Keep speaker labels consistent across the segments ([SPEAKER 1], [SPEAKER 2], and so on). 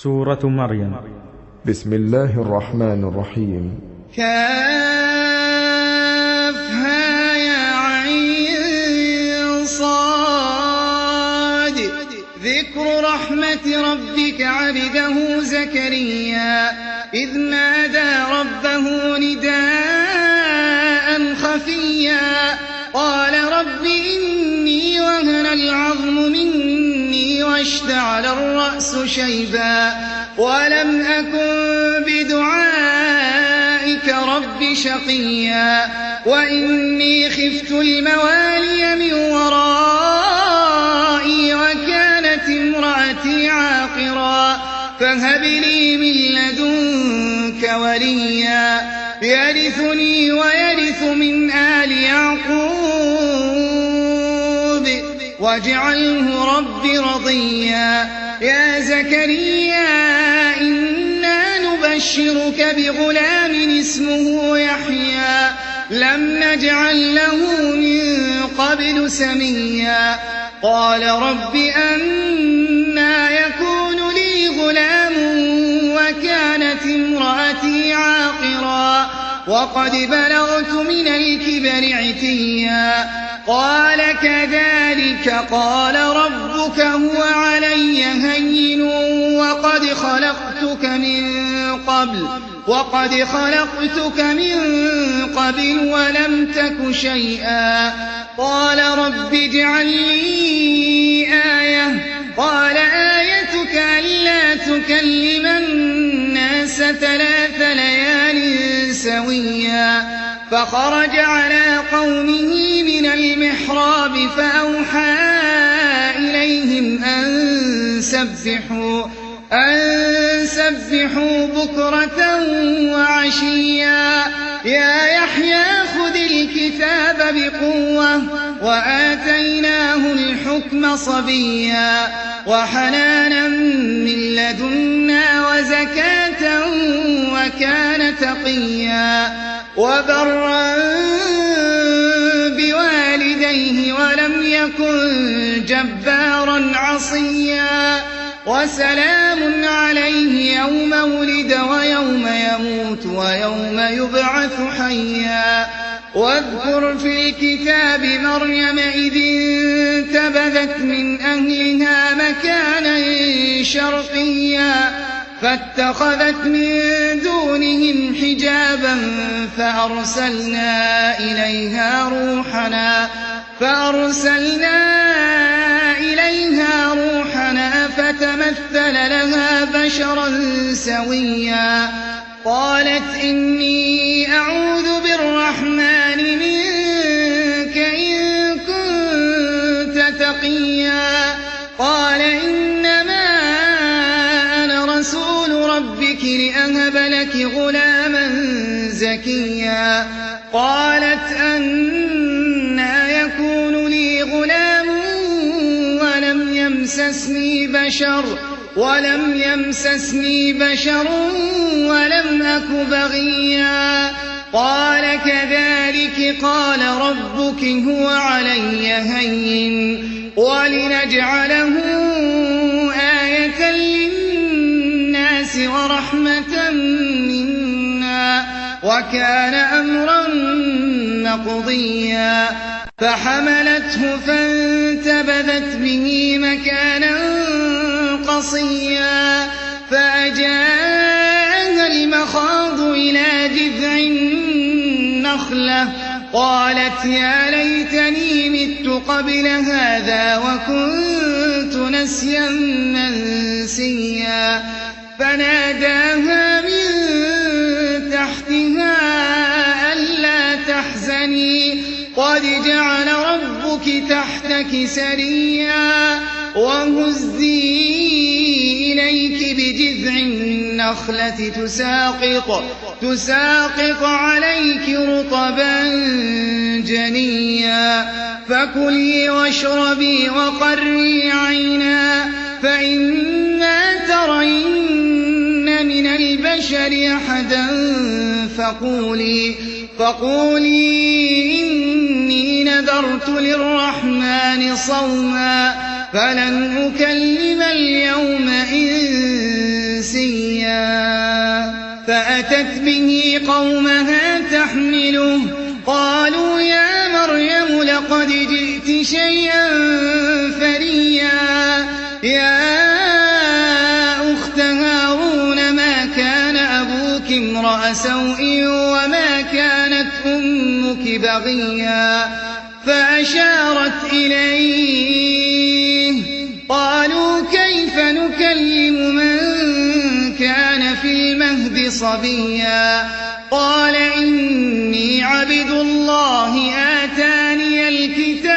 [SPEAKER 1] سورة مريم.
[SPEAKER 2] بسم الله الرحمن الرحيم.
[SPEAKER 3] كافها يا عين صاد. ذكر رحمة ربك عبده زكريا إذ نادى ربه نداء خفيا قال رب إني وهن العظم مني واشتعل الرأس شيبا ولم أكن بدعائك رب شقيا وإني خفت الموالي من ورائي وكانت امرأتي عاقرا فهب لي من لدنك وليا يرثني ويرث من آل يعقوب واجعله رب رضيا يا زكريا إنا نبشرك بغلام اسمه يحيى لم نجعل له من قبل سميا قال رب أنى يكون لي غلام وكانت امرأتي عاقرا وقد بلغت من الكبر عتيا قال كذلك قال ربك هو علي هين وقد خلقتك من قبل ولم تك شيئا قال رب اجعل لي آية قال آيتك ألا تكلم الناس 3 ليال سويا فخرج على قومه من المحراب فأوحى إليهم أن سبحوا بكرة وعشيا يا يحيى خذ الكتاب بقوة وآتيناه الحكم صبيا وحنانا من لدنا وزكاة وكان تقيا وبرا بوالديه ولم يكن جبارا عصيا وسلام عليه يوم ولد ويوم يموت ويوم يبعث حيا واذكر في الكتاب مريم إذ انتبذت من أهلها مكانا شرقيا فاتخذت من دونهم حجابا فأرسلنا إليها روحنا فتمثل لها بشرا سويا قالت إني أعوذ بالرحمن منك إن كنت تقيا قال إنما أنا رسول ربك لأهب لك غلاما زكيا قالت أنى يكون لي غلام ولم يمسسني بشر ولم أك بغيا قال كذلك قال ربك هو علي هين ولنجعله آية للناس ورحمة منا وكان أمرا مقضيا فحملته فانتبذت به مكانا قصيا فأجاءها المخاض إلى جذع النخلة قالت يا ليتني مت قبل هذا وكنت نسيا منسيا فناداها من تحتها ألا تحزني قد جعل ربك تحتك سريا وهزي إليك بجذع النخلة تساقط عليك رطبا جنيا فكلي واشربي وقري عينا فإما ترين من البشر أحدا فقولي إني نذرت للرحمن صوما فلن أكلم اليوم إنسيا إنسيا فأتت به قومها تحمله قالوا يا مريم لقد جئت شيئا فريا يا أخت هارون ما كان أبوك امرأ سوء وما كانت أمك بغيا فأشارت إليه قالوا كيف نكلم من كان في المهد صبيا قال إني عبد الله آتاني الكتاب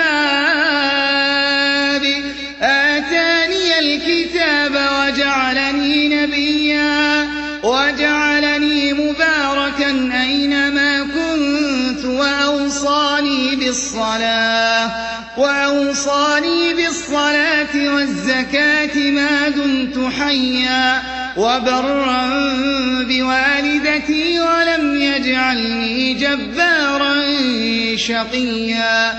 [SPEAKER 3] وجعلني نبيا وجعلني مباركا أينما كنت وأوصاني بالصلاة والزكاة ما دمت حيا وبرا بوالدتي ولم يجعلني جبارا شقيا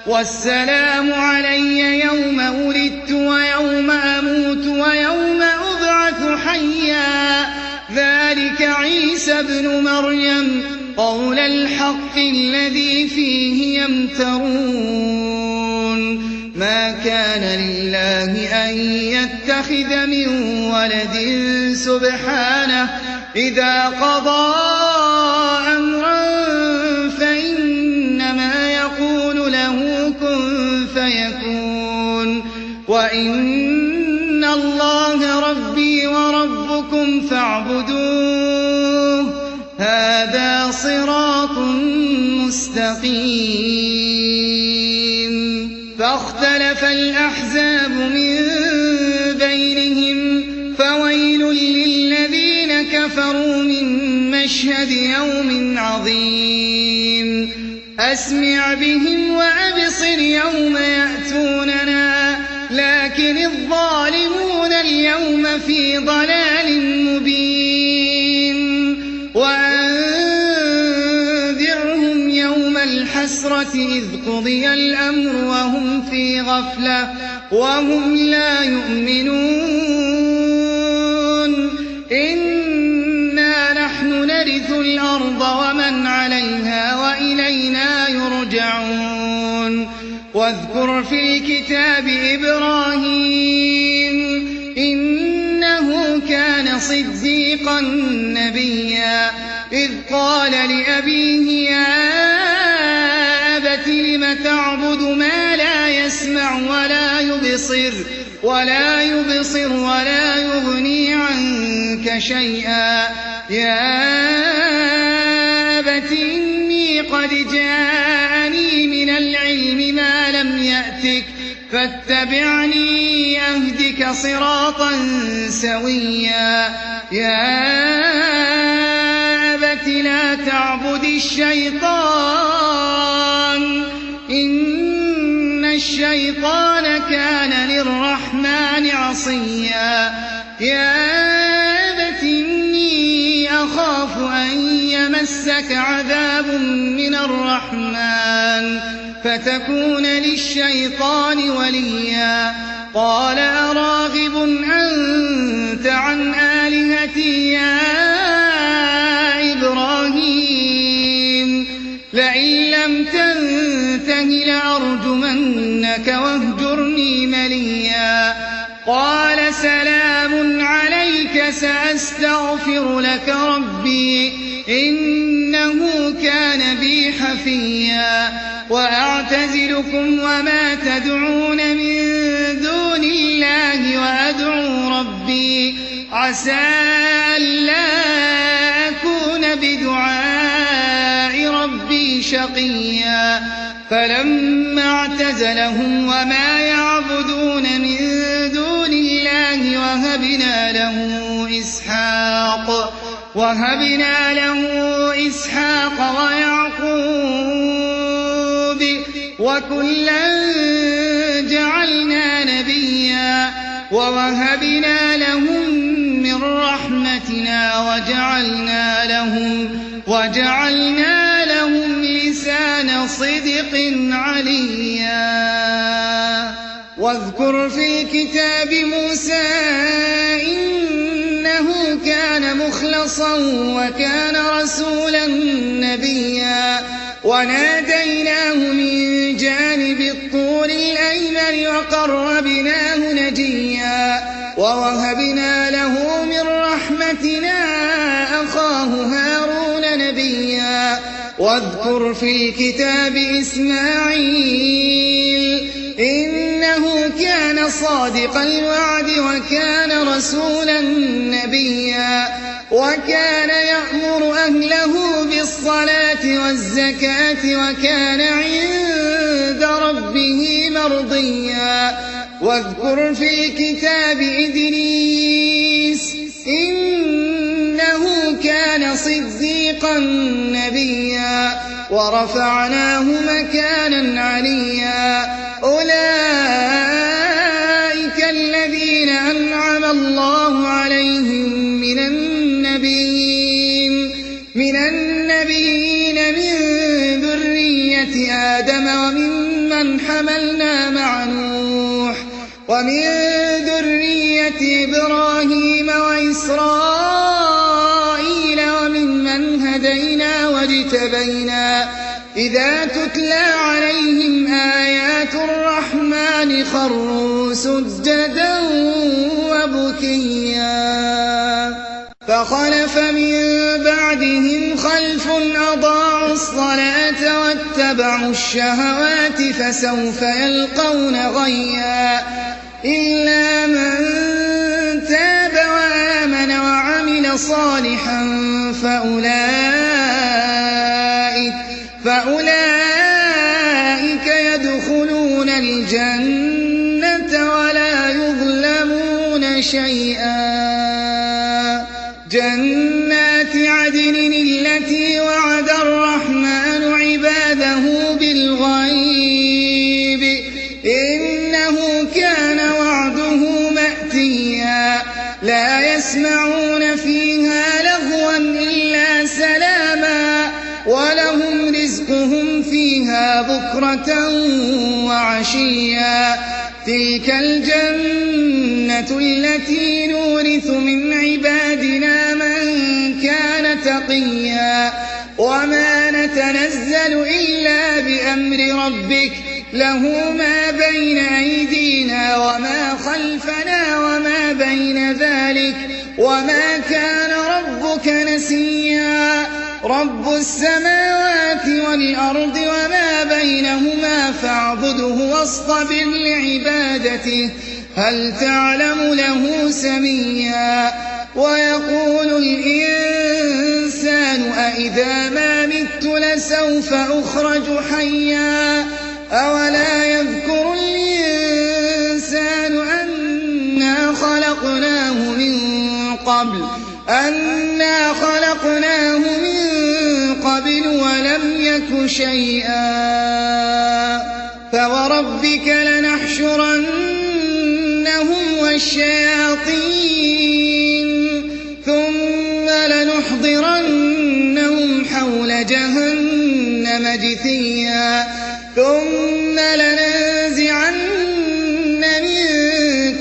[SPEAKER 3] والسلام علي يوم ولدت ويوم أموت ويوم أبعث حيا ذلك عيسى ابن مريم قول الحق الذي فيه يمترون ما كان لله أن يتخذ من ولد سبحانه إذا قضى أمرا فإنما يقول له كن فيكون وإن الله ربي وربكم فاعبدوه هذا صراط مستقيم فاختلف الأحزاب من بينهم فويل للذين كفروا من مشهد يوم عظيم أسمع بهم وأبصر يوم يأتوننا لكن الظالمون اليوم في ضلال مبين وأنذرهم يوم الحسرة إذ قضي الأمر وهم في غفلة وهم لا يؤمنون إنا نحن نرث الأرض ومن عليها وإلينا يرجعون واذكر في الكتاب إبراهيم إنه كان صديقا نبيا إذ قال لأبيه يا أبت لم تعبد ما لا يسمع ولا يبصر ولا يغني عنك شيئا يا أبت إني قد جاءني من العلم ما لم يأتك فاتبعني أهدك صراطا سويا يا أبت لا تعبد الشيطان إن الشيطان كان للرحمن عصيا يا أبت إني أخاف أن يمسك عذاب من الرحمن فتكون للشيطان وليا قال أراغب أنت عن آلهتي يا إبراهيم لئن لم تنته لأرجمنك واهجرني مليا قال سلام عليك سأستغفر لك ربي إنه كان بي حفيا وأعتزلكم وما تدعون من دون الله وأدعو ربي عسى ألا أكون بدعاء ربي شقيا فلما اعتزلهم وما يعبدون من دون الله وهبنا له إسحاق ويعقوب وكلا جعلنا نبيا ووهبنا لهم من رحمتنا وجعلنا لهم لسان صدق عليا واذكر في الكتاب موسى إنه مخلصا وكان رسولا نبيا وناديناه من جانب الطور الأيمن وقربناه نجيا ووهبنا له من رحمتنا أخاه هارون نبيا واذكر في الكتاب إسماعيل إنه كان صادق الوعد وكان رسولا نبيا وكان يأمر أهله بالصلاة والزكاة وكان عند ربه مرضيا واذكر في الكتاب إدريس إنه كان صديقا نبيا ورفعناه مكانا عليا أولئك الذين أنعم الله عليهم من النبيين من ذرية آدم وممن حملنا مع نوح ومن ذرية إبراهيم وإسرائيل وممن هدينا واجتبينا إذا تتلى عليهم آيات الرحمن خروا سجدا وبكيا فخلف من بعدهم خلف أضاعوا الصلاة واتبعوا الشهوات فسوف يلقون غيا إلا من تاب وآمن وعمل صالحا فأولئك يدخلون الجنة ولا يظلمون شيئا جنات عدن التي وعد الرحمن عباده بالغيب إنه كان وعده مأتيا لا يسمعون فيها لغوا إلا سلاما ولهم رزقهم فيها بكرة وعشيا تلك الجنة التي نورث من عبادنا من كان تقيا وما نتنزل إلا بأمر ربك له ما بين أيدينا وما خلفنا وما بين ذلك وما كان ربك نسيا رب السماوات والأرض وما بينهما فاعبده واصطبر لعبادته هل تعلم له سميا ويقول الإنسان أإذا ما مت لسوف أخرج حيا أولا يذكر الإنسان أنا خلقناه من قبل ولم يك شيئا فوربك لنحشرنهم والشياطين ثم لنحضرنهم حول جهنم جثيا ثم لننزعن من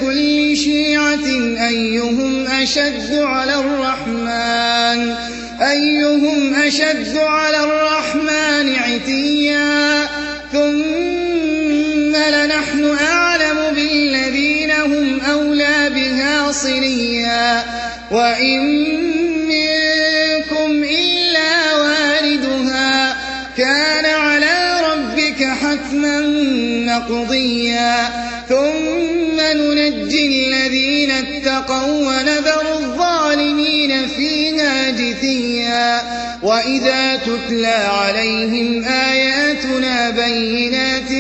[SPEAKER 3] كل شيعة أيهم أشد على الرحمن عتيا ثم لنحن أعلم بالذين هم أولى بها صليا وإن منكم إلا واردها كان على ربك حتما مقضيا ثم ننجي الذين اتقوا ونذر الظالمين فيها جثيا وإذا تتلى عليهم آياتنا بينات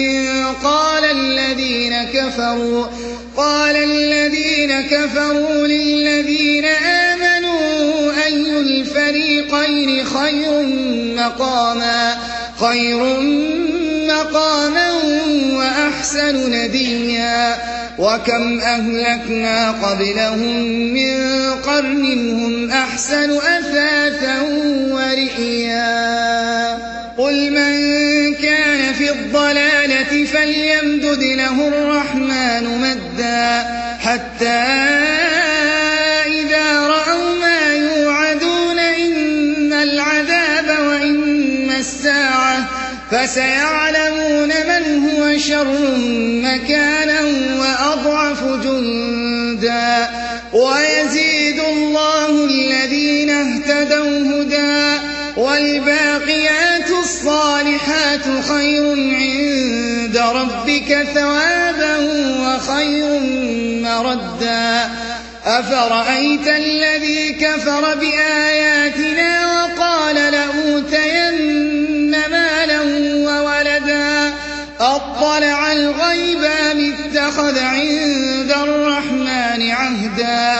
[SPEAKER 3] قال الذين كفروا للذين آمنوا أي الفريقين خير مقاما وأحسن نديا وكم أهلكنا قبلهم من قرن هم أحسن أثاثا ورئيا قل من كان في الضلالة فليمدد له الرحمن مدا حتى إذا رأوا ما يوعدون فسيعلمون من هو شر مكانا وأضعف جندا ويزيد الله الذين اهتدوا هدى والباقيات الصالحات خير عند ربك ثوابا وخير مردا أفرأيت الذي كفر بآياتنا وقال لأوتين مالا وولدا أطلع الغيب أم اتخذ عند الرحمن عهدا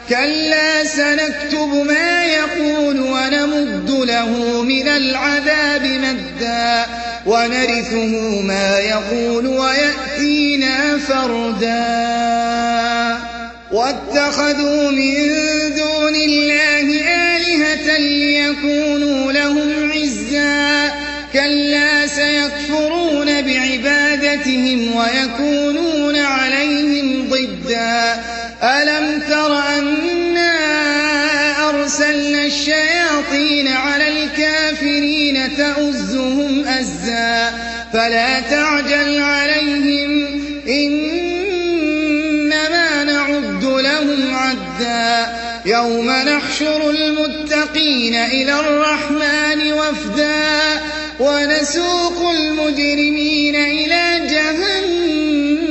[SPEAKER 3] كلا سنكتب ما يقول ونمد له من العذاب مدا ونرثه ما يقول ويأتينا فردا واتخذوا من دون الله آلهة ليكونوا لهم عزا كلا سيكفرون بعبادتهم ويكونون عليهم ضدا ألم تر أنا أرسلنا الشياطين على الكافرين تؤزهم أزا فلا تعجل عليهم إنما نعد لهم عدا يوم نحشر المتقين إلى الرحمن وفدا ونسوق المجرمين إلى جهنم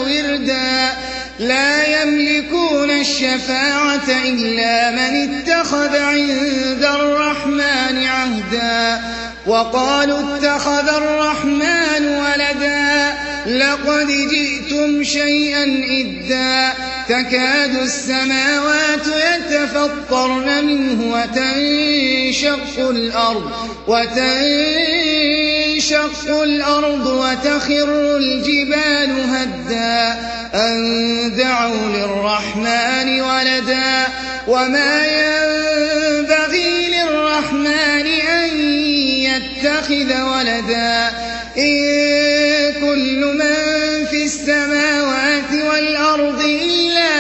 [SPEAKER 3] وردا لا يملكون الشفاعة إلا من اتخذ عند الرحمن عهدا وقالوا اتخذ الرحمن ولدا لقد جئتم شيئا إدا تكاد السماوات يتفطرن منه وتنشق الأرض وتخر الجبال هدا أن دعوا للرحمن ولدا وما ينبغي للرحمن أن يتخذ ولدا إن كل من في السماوات والأرض إلا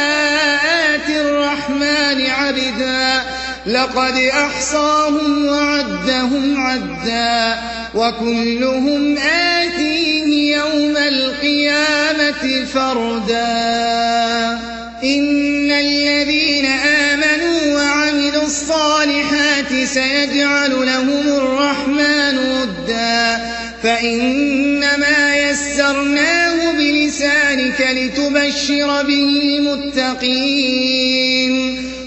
[SPEAKER 3] آتي الرحمن عبدا لقد أحصاهم وعدهم عدا وكلهم آتيه يوم القيامة فردا إن الذين آمنوا وعملوا الصالحات سيجعل لهم الرحمن ودا فإنما يسرناه بلسانك لتبشر به المتقين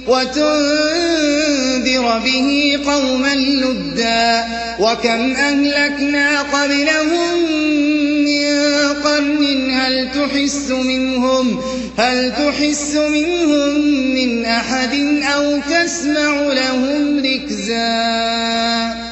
[SPEAKER 3] وتنذر به قوما لدا وكم أهلكنا قبلهم من قرن هل تحس منهم من أحد أو تسمع لهم ركزا